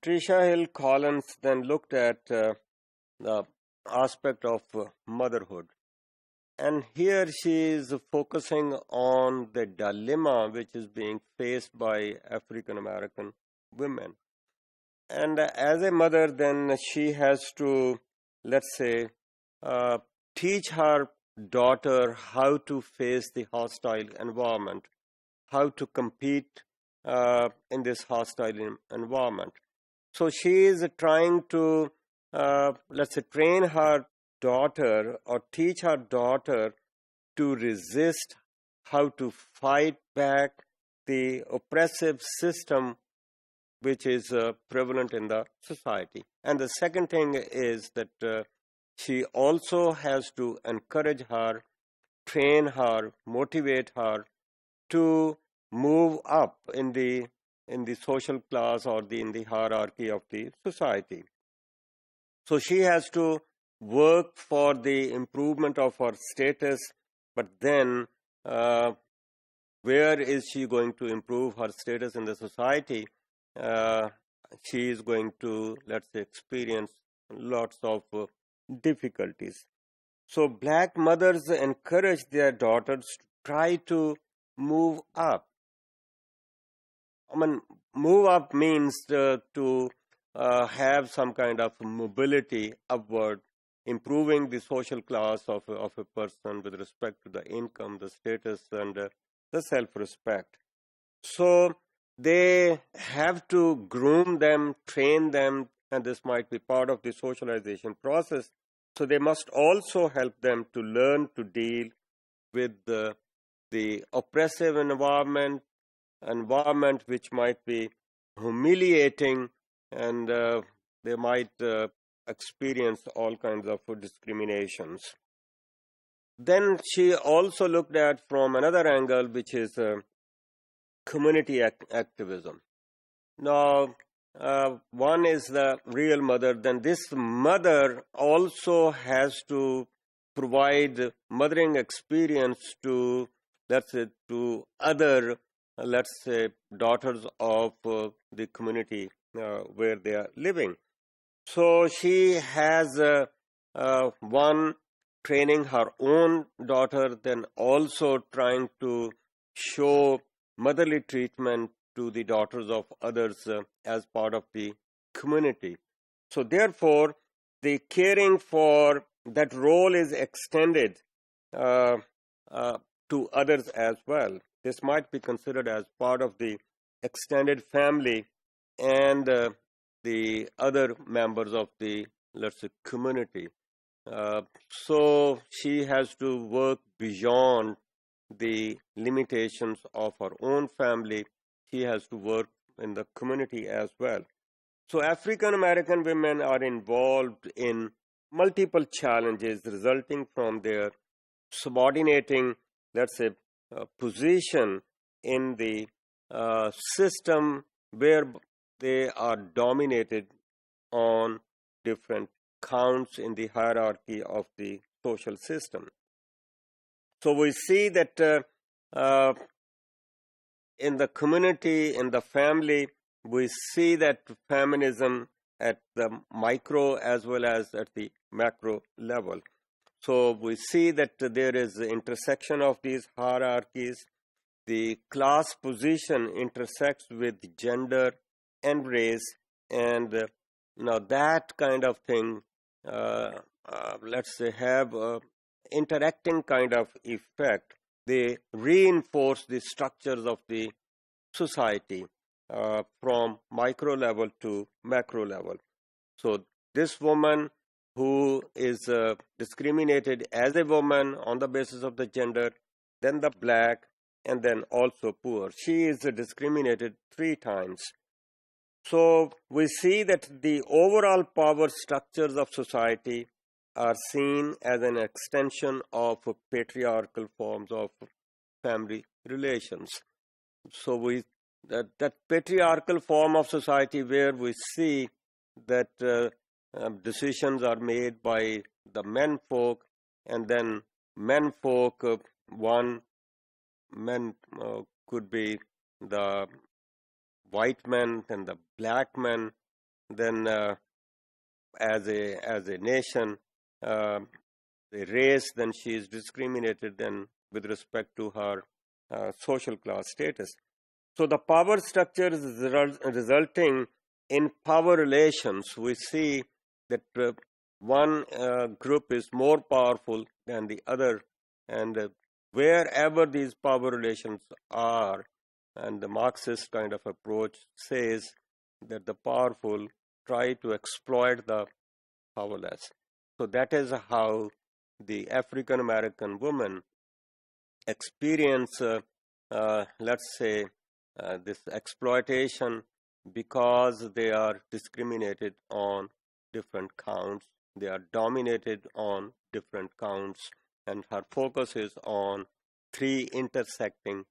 Patricia Hill Collins then looked at the aspect of motherhood. And here she is focusing on the dilemma which is being faced by African American women. And as a mother, then she has to, let's say, teach her daughter how to face the hostile environment, how to compete in this hostile environment. So she is trying to, let's say, train her daughter or teach her daughter to resist, how to fight back the oppressive system which is prevalent in the society. And the second thing is that she also has to encourage her, train her, motivate her to move up in the social class or in the hierarchy of the society. So she has to work for the improvement of her status, but then where is she going to improve her status in the society? She is going to, let's say, experience lots of difficulties. So black mothers encourage their daughters to try to move up. I mean, move up means to have some kind of mobility upward, improving the social class of a person with respect to the income, the status, and the self-respect. So they have to groom them, train them, and this might be part of the socialization process. So they must also help them to learn to deal with the oppressive environment which might be humiliating, and they might experience all kinds of discriminations. Then she also looked at from another angle, which is community activism. Now, one is the real mother. Then this mother also has to provide mothering experience to, let's say, to other, let's say, daughters of the community where they are living. So she has one, training her own daughter, then also trying to show motherly treatment to the daughters of others as part of the community. So therefore, the caring for that role is extended to others as well. This might be considered as part of the extended family and the other members of the, let's say, community. So she has to work beyond the limitations of her own family. She has to work in the community as well. So African American women are involved in multiple challenges resulting from their subordinating, let's say, position in the system where they are dominated on different counts in the hierarchy of the social system. So we see that in the community, in the family, we see that feminism at the micro as well as at the macro level. So we see that there is the intersection of these hierarchies. The class position intersects with gender and race, and now that kind of thing, let's say, have a interacting kind of effect. They reinforce the structures of the society from micro level to macro level. So this woman who is discriminated as a woman on the basis of the gender, then the black, and then also poor, she is discriminated 3 times. So we see that the overall power structures of society are seen as an extension of patriarchal forms of family relations. So that patriarchal form of society where we see that decisions are made by the men folk, and then men folk, one men could be the white men and the black men, then as a nation, uh, the race, then she is discriminated then with respect to her social class status. So the power structure is resulting in power relations. We see that one group is more powerful than the other, and wherever these power relations are, and the Marxist kind of approach says that the powerful try to exploit the powerless. So that is how the African American woman experience, let's say, this exploitation, because they are discriminated on different counts, they are dominated on different counts, and her focus is on three intersecting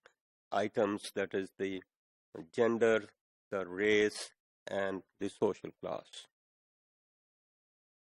items, that is the gender, the race, and the social class.